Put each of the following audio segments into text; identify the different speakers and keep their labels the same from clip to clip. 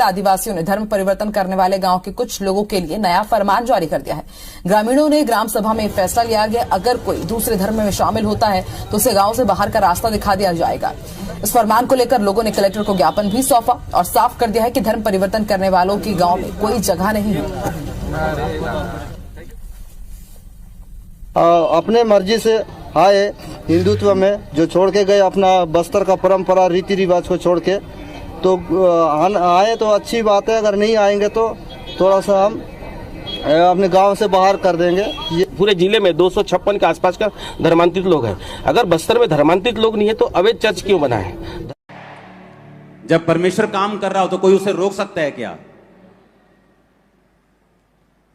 Speaker 1: आदिवासियों ने धर्म परिवर्तन करने वाले गांव के कुछ लोगों के लिए नया फरमान जारी कर दिया है। ग्रामीणों ने ग्राम सभा में फैसला लिया कि अगर कोई दूसरे धर्म में शामिल होता है तो उसे गांव से बाहर का रास्ता दिखा दिया जाएगा। इस फरमान को लेकर लोगों ने कलेक्टर को ज्ञापन भी सौंपा और साफ कर दिया है कि धर्म परिवर्तन करने वालों की गांव में कोई जगह नहीं है।
Speaker 2: अपने मर्जी से आए हिंदुत्व में जो छोड़ के गए अपना बस्तर का परंपरा रीति रिवाज को छोड़ के, तो आए तो अच्छी बात है, अगर नहीं आएंगे तो थोड़ा सा हम अपने गांव से बाहर कर देंगे।
Speaker 3: ये पूरे जिले में 256 के आसपास का धर्मांतरित लोग हैं। अगर बस्तर में धर्मांतरित लोग नहीं है तो अवैध चर्च क्यों बना है?
Speaker 4: जब परमेश्वर काम कर रहा हो तो कोई उसे रोक सकता है क्या?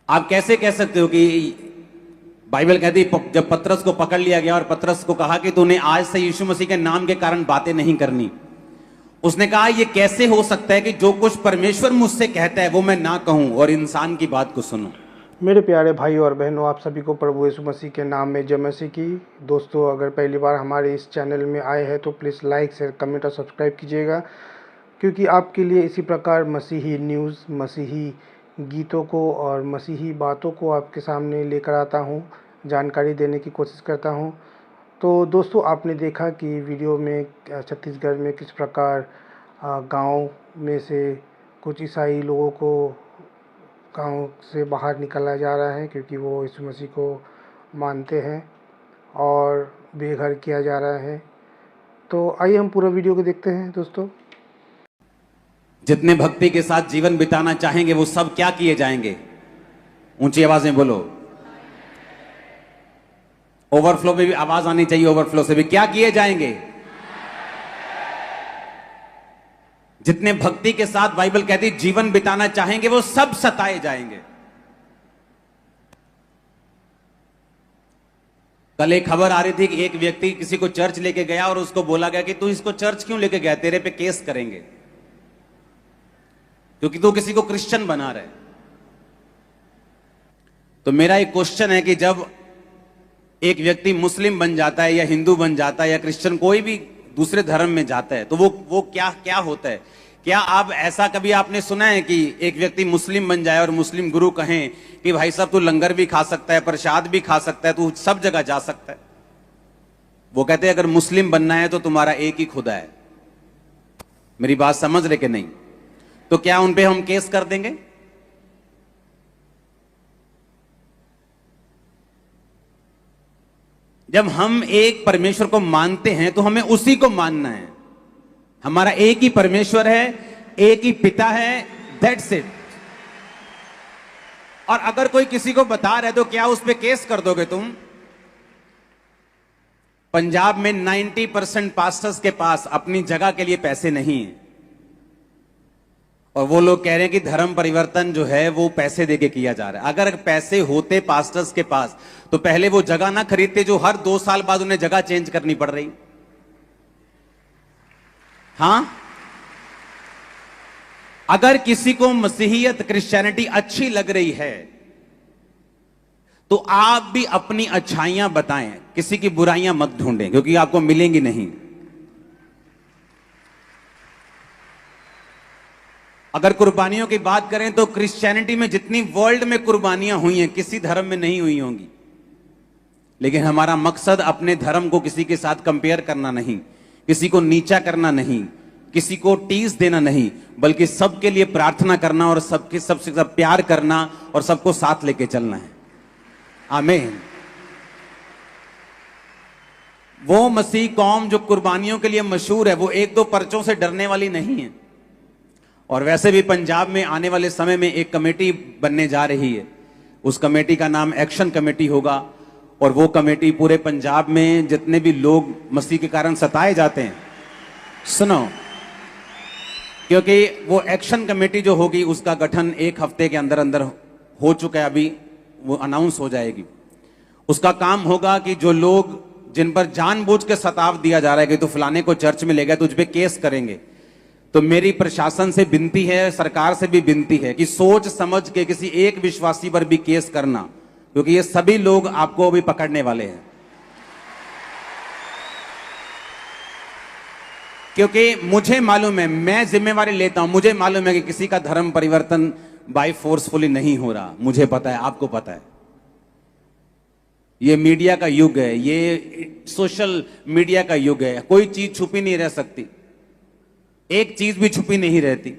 Speaker 4: आप कैसे कह सकते हो कि बाइबल कहती जब पतरस को पकड़ लिया गया और पतरस को कहा कि तूने आज से यीशु मसीह के नाम के कारण बातें नहीं करनी, उसने कहा ये कैसे हो सकता है कि जो कुछ परमेश्वर मुझसे कहता है वो मैं ना कहूं और इंसान की बात को सुनूं।
Speaker 5: मेरे प्यारे भाई और बहनों, आप सभी को प्रभु यीशु मसीह के नाम में जय मसीह की। दोस्तों, अगर पहली बार हमारे इस चैनल में आए हैं तो प्लीज़ लाइक शेयर कमेंट और सब्सक्राइब कीजिएगा, क्योंकि आपके लिए इसी प्रकार मसीही न्यूज़, मसीही गीतों को और मसीही बातों को आपके सामने लेकर आता हूँ, जानकारी देने की कोशिश करता हूँ। तो दोस्तों, आपने देखा कि वीडियो में छत्तीसगढ़ में किस प्रकार गांव में से कुछ ईसाई लोगों को गांव से बाहर निकाला जा रहा है, क्योंकि वो यीशु मसीह को मानते हैं और बेघर किया जा रहा है। तो आइए हम पूरा वीडियो को देखते हैं। दोस्तों,
Speaker 4: जितने भक्ति के साथ जीवन बिताना चाहेंगे वो सब क्या किए जाएंगे? ऊंची आवाज में बोलो। ओवरफ्लो में भी आवाज आनी चाहिए, ओवरफ्लो से भी। क्या किए जाएंगे? जितने भक्ति के साथ बाइबल कहती जीवन बिताना चाहेंगे वो सब सताए जाएंगे। कल एक खबर आ रही थी कि एक व्यक्ति किसी को चर्च लेके गया और उसको बोला गया कि तू इसको चर्च क्यों लेके गया, तेरे पे केस करेंगे क्योंकि तू किसी को क्रिश्चियन बना रहा है। तो मेरा एक क्वेश्चन है कि जब एक व्यक्ति मुस्लिम बन जाता है या हिंदू बन जाता है या क्रिश्चियन कोई भी दूसरे धर्म में जाता है तो वो क्या होता है? क्या आप ऐसा कभी आपने सुना है कि एक व्यक्ति मुस्लिम बन जाए और मुस्लिम गुरु कहें कि भाई साहब तू लंगर भी खा सकता है, प्रसाद भी खा सकता है, तू सब जगह जा सकता है? वो कहते हैं अगर मुस्लिम बनना है तो तुम्हारा एक ही खुदा है। मेरी बात समझ रहे कि नहीं? तो क्या उन पे हम केस कर देंगे? जब हम एक परमेश्वर को मानते हैं तो हमें उसी को मानना है। हमारा एक ही परमेश्वर है, एक ही पिता है, दैट्स इट। और अगर कोई किसी को बता रहा है तो क्या उस पे केस कर दोगे तुम? पंजाब में 90% पास्टर्स के पास अपनी जगह के लिए पैसे नहीं है और वो लोग कह रहे हैं कि धर्म परिवर्तन जो है वो पैसे देके किया जा रहा है। अगर पैसे होते पास्टर्स के पास तो पहले वो जगह ना खरीदते जो हर 2 साल बाद उन्हें जगह चेंज करनी पड़ रही। हां, अगर किसी को मसीहियत, क्रिश्चियनिटी अच्छी लग रही है तो आप भी अपनी अच्छाइयां बताएं, किसी की बुराइयां मत ढूंढें, क्योंकि आपको मिलेंगी नहीं। अगर कुर्बानियों की बात करें तो क्रिश्चियनिटी में जितनी वर्ल्ड में कुर्बानियां हुई हैं किसी धर्म में नहीं हुई होंगी, लेकिन हमारा मकसद अपने धर्म को किसी के साथ कंपेयर करना नहीं, किसी को नीचा करना नहीं, किसी को टीस देना नहीं, बल्कि सबके लिए प्रार्थना करना और सबके सबसे सब प्यार करना और सबको साथ लेके चलना है। आमीन। वो मसीह कौम जो कुर्बानियों के लिए मशहूर है वो 1-2 पर्चों से डरने वाली नहीं है। और वैसे भी पंजाब में आने वाले समय में एक कमेटी बनने जा रही है, उस कमेटी का नाम एक्शन कमेटी होगा और वो कमेटी पूरे पंजाब में जितने भी लोग मसीह के कारण सताए जाते हैं, सुनो, क्योंकि वो एक्शन कमेटी जो होगी उसका गठन 1 हफ्ते के अंदर अंदर हो चुका है, अभी वो अनाउंस हो जाएगी। उसका काम होगा कि जो लोग जिन पर जानबूझ के सताव दिया जा रहा है कि तू फलाने को चर्च में ले गया, तुझ पे केस करेंगे। तो मेरी प्रशासन से विनती है, सरकार से भी विनती है कि सोच समझ के किसी एक विश्वासी पर भी केस करना, क्योंकि ये सभी लोग आपको भी पकड़ने वाले हैं। क्योंकि मुझे मालूम है, मैं जिम्मेवारी लेता हूं, मुझे मालूम है कि किसी का धर्म परिवर्तन बाय फोर्सफुली नहीं हो रहा। मुझे पता है, आपको पता है। ये मीडिया का युग है, ये सोशल मीडिया का युग है, कोई चीज छुपी नहीं रह सकती, एक चीज भी छुपी नहीं रहती।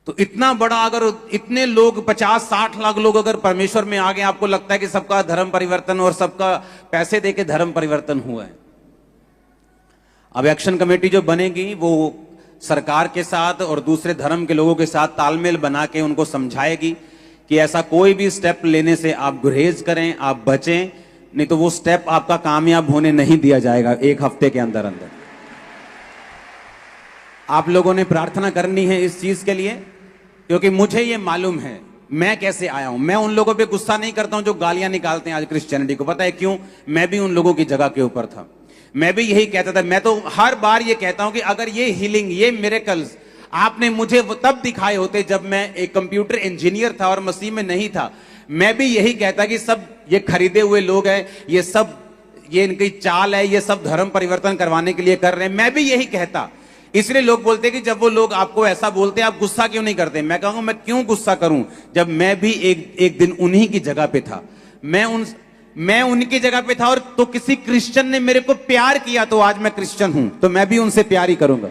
Speaker 4: तो इतना बड़ा, अगर इतने लोग 50-60 लाख लोग अगर परमेश्वर में आ गए, आपको लगता है कि सबका धर्म परिवर्तन और सबका पैसे देके धर्म परिवर्तन हुआ है? अब एक्शन कमेटी जो बनेगी वो सरकार के साथ और दूसरे धर्म के लोगों के साथ तालमेल बना के उनको समझाएगी कि ऐसा कोई भी स्टेप लेने से आप गुरेज करें, आप बचें, नहीं तो वो स्टेप आपका कामयाब होने नहीं दिया जाएगा 1 हफ्ते के अंदर अंदर। आप लोगों ने प्रार्थना करनी है इस चीज के लिए, क्योंकि मुझे ये मालूम है मैं कैसे आया हूं। मैं उन लोगों पे गुस्सा नहीं करता हूं जो गालियां निकालते हैं आज क्रिश्चियनिटी को। पता है क्यों? मैं भी उन लोगों की जगह के ऊपर था, मैं भी यही कहता था। मैं तो हर बार ये कहता हूं कि अगर ये हीलिंग, ये मिरेकल्स आपने मुझे तब दिखाए होते जब मैं एक कंप्यूटर इंजीनियर था और मसीह में नहीं था, मैं भी यही कहता कि सब ये खरीदे हुए लोग हैं, ये सब ये इनकी चाल है, ये सब धर्म परिवर्तन करवाने के लिए कर रहे हैं। मैं भी यही कहता। इसलिए लोग बोलते हैं कि जब वो लोग आपको ऐसा बोलते हैं आप गुस्सा क्यों नहीं करते? मैं कहूंगा मैं क्यों गुस्सा करूं जब मैं भी एक दिन उन्हीं की जगह पे था। मैं उनकी जगह पे था, और तो किसी क्रिश्चियन ने मेरे को प्यार किया तो आज मैं क्रिश्चियन हूं, तो मैं भी उनसे प्यार ही करूंगा।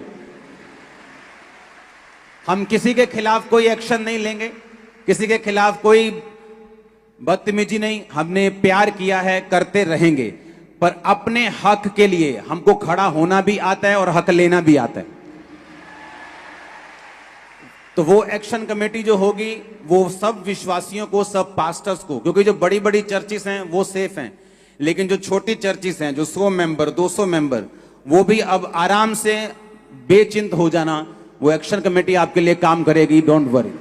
Speaker 4: हम किसी के खिलाफ कोई एक्शन नहीं लेंगे, किसी के खिलाफ कोई बदतमीजी नहीं, हमने प्यार किया है, करते रहेंगे। पर अपने हक के लिए हमको खड़ा होना भी आता है और हक लेना भी आता है। तो वो एक्शन कमेटी जो होगी वो सब विश्वासियों को, सब पास्टर्स को, क्योंकि जो बड़ी बड़ी चर्चिस हैं वो सेफ हैं, लेकिन जो छोटी चर्चिस हैं जो 100 मेंबर 200 मेंबर, वो भी अब आराम से बेचिंत हो जाना। वो एक्शन कमेटी आपके लिए काम करेगी, डोंट वरी।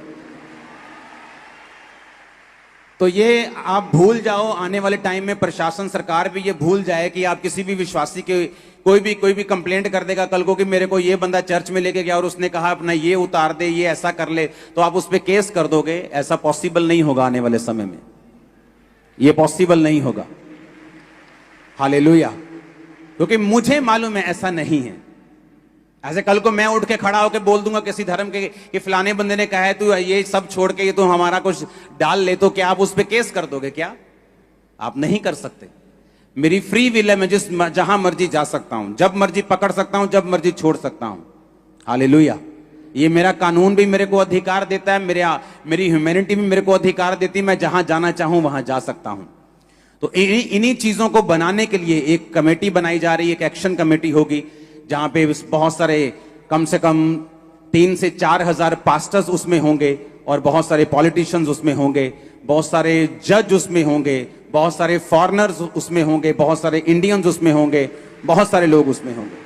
Speaker 4: तो ये आप भूल जाओ, आने वाले टाइम में प्रशासन, सरकार भी ये भूल जाए कि आप किसी भी विश्वासी के कोई भी कंप्लेंट कर देगा कल को कि मेरे को ये बंदा चर्च में लेके गया और उसने कहा अपना ये उतार दे, ये ऐसा कर ले, तो आप उस पर केस कर दोगे। ऐसा पॉसिबल नहीं होगा आने वाले समय में, ये पॉसिबल नहीं होगा। हालेलुया। क्योंकि मुझे मालूम है ऐसा नहीं है। ऐसे कल को मैं उठ के खड़ा होकर बोल दूंगा किसी धर्म के कि फलाने बंदे ने कहा है तू ये सब छोड़ के ये तो हमारा कुछ डाल ले, तो क्या आप उस पर केस कर दोगे? क्या आप नहीं कर सकते। मेरी फ्री विल है, मैं जहां मर्जी जा सकता हूं, जब मर्जी पकड़ सकता हूं, जब मर्जी छोड़ सकता हूं। हालेलुया। ये मेरा कानून भी मेरे को अधिकार देता है, मेरी ह्यूमैनिटी भी मेरे को अधिकार देती है, मैं जहां जाना चाहूं वहां जा सकता हूं। तो इन्हीं चीजों को बनाने के लिए एक कमेटी बनाई जा रही है, एक एक्शन कमेटी होगी जहां पे बहुत सारे, कम से कम 3 से 4 हजार पास्टर्स उसमें होंगे, और बहुत सारे पॉलिटिशियंस उसमें होंगे, बहुत सारे जज उसमें होंगे, बहुत सारे फॉरेनर्स उसमें होंगे, बहुत सारे इंडियंस उसमें होंगे, बहुत सारे लोग उसमें होंगे।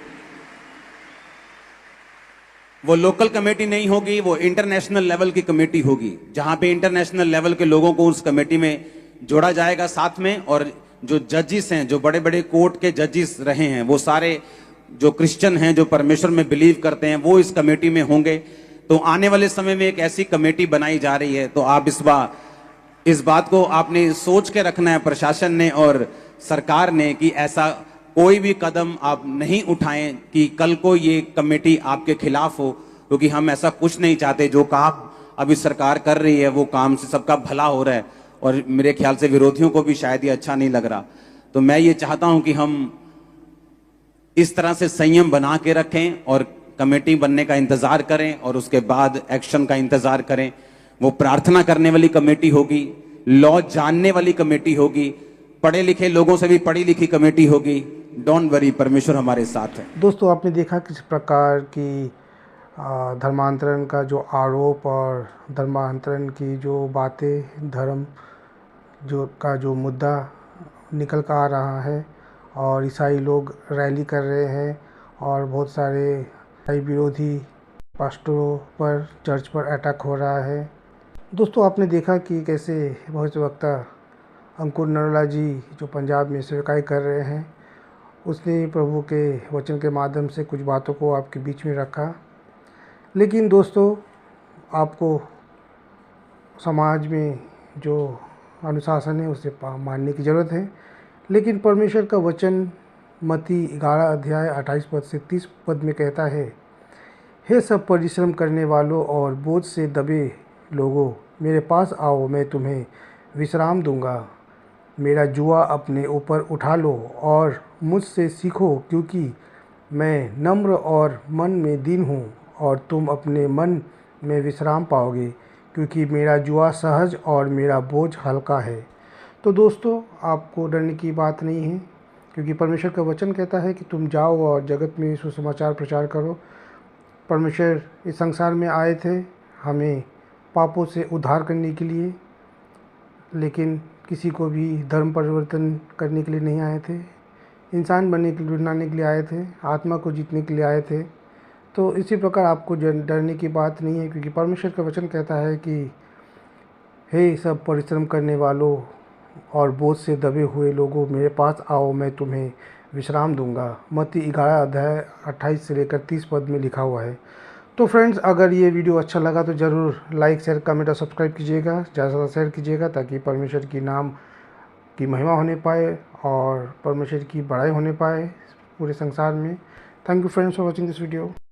Speaker 4: वो लोकल कमेटी नहीं होगी, वो इंटरनेशनल लेवल की कमेटी होगी, जहां पे इंटरनेशनल लेवल के लोगों को उस कमेटी में जोड़ा जाएगा साथ में। और जो जजिस हैं, जो बड़े बड़े कोर्ट के जजिस रहे हैं, वो सारे जो क्रिश्चियन हैं, जो परमेश्वर में बिलीव करते हैं, वो इस कमेटी में होंगे। तो आने वाले समय में एक ऐसी कमेटी बनाई जा रही है। तो आप इस बात को आपने सोच के रखना है, प्रशासन ने और सरकार ने, कि ऐसा कोई भी कदम आप नहीं उठाएं कि कल को ये कमेटी आपके खिलाफ हो, क्योंकि हम ऐसा कुछ नहीं चाहते। जो काम अभी सरकार कर रही है वो काम से सबका भला हो रहा है, और मेरे ख्याल से विरोधियों को भी शायद ये अच्छा नहीं लग रहा। तो मैं ये चाहता हूं कि हम इस तरह से संयम बना के रखें और कमेटी बनने का इंतजार करें, और उसके बाद एक्शन का इंतजार करें। वो प्रार्थना करने वाली कमेटी होगी, लॉ जानने वाली कमेटी होगी, पढ़े लिखे लोगों से भी पढ़ी लिखी कमेटी होगी। डोंट वरी, परमेश्वर हमारे साथ है।
Speaker 5: दोस्तों, आपने देखा किस प्रकार की धर्मांतरण का जो आरोप और धर्मांतरण की जो बातें, धर्म जो मुद्दा निकल कर आ रहा है, और ईसाई लोग रैली कर रहे हैं, और बहुत सारे ईसाई विरोधी पास्टरों पर, चर्च पर अटैक हो रहा है। दोस्तों, आपने देखा कि कैसे भविष्यवक्ता अंकुर नरोला जी, जो पंजाब में सेवकाई कर रहे हैं, उसने प्रभु के वचन के माध्यम से कुछ बातों को आपके बीच में रखा। लेकिन दोस्तों, आपको समाज में जो अनुशासन है उसे मानने की ज़रूरत है। लेकिन परमेश्वर का वचन मत्ती 11 अध्याय 28 पद से 30 पद में कहता है, हे सब परिश्रम करने वालों और बोझ से दबे लोगों, मेरे पास आओ, मैं तुम्हें विश्राम दूंगा। मेरा जुआ अपने ऊपर उठा लो और मुझसे सीखो, क्योंकि मैं नम्र और मन में दीन हूँ, और तुम अपने मन में विश्राम पाओगे, क्योंकि मेरा जुआ सहज और मेरा बोझ हल्का है। तो दोस्तों, आपको डरने की बात नहीं है, क्योंकि परमेश्वर का वचन कहता है कि तुम जाओ और जगत में सुसमाचार प्रचार करो। परमेश्वर इस संसार में आए थे हमें पापों से उद्धार करने के लिए, लेकिन किसी को भी धर्म परिवर्तन करने के लिए नहीं आए थे। इंसान बनने के लिए, बनाने के लिए आए थे, आत्मा को जीतने के लिए आए थे। तो इसी प्रकार आपको डरने की बात नहीं है, क्योंकि परमेश्वर का वचन कहता है कि हे सब परिश्रम करने वालों और बोझ से दबे हुए लोगों, मेरे पास आओ, मैं तुम्हें विश्राम दूंगा। मत्ती 11 अध्याय 28 से लेकर 30 पद में लिखा हुआ है। तो फ्रेंड्स, अगर ये वीडियो अच्छा लगा तो ज़रूर लाइक, शेयर, कमेंट और सब्सक्राइब कीजिएगा, ज़्यादा से ज़्यादा शेयर कीजिएगा, ताकि परमेश्वर की नाम की महिमा होने पाए और परमेश्वर की बड़ाई होने पाए पूरे संसार में। Thank you friends for watching this video.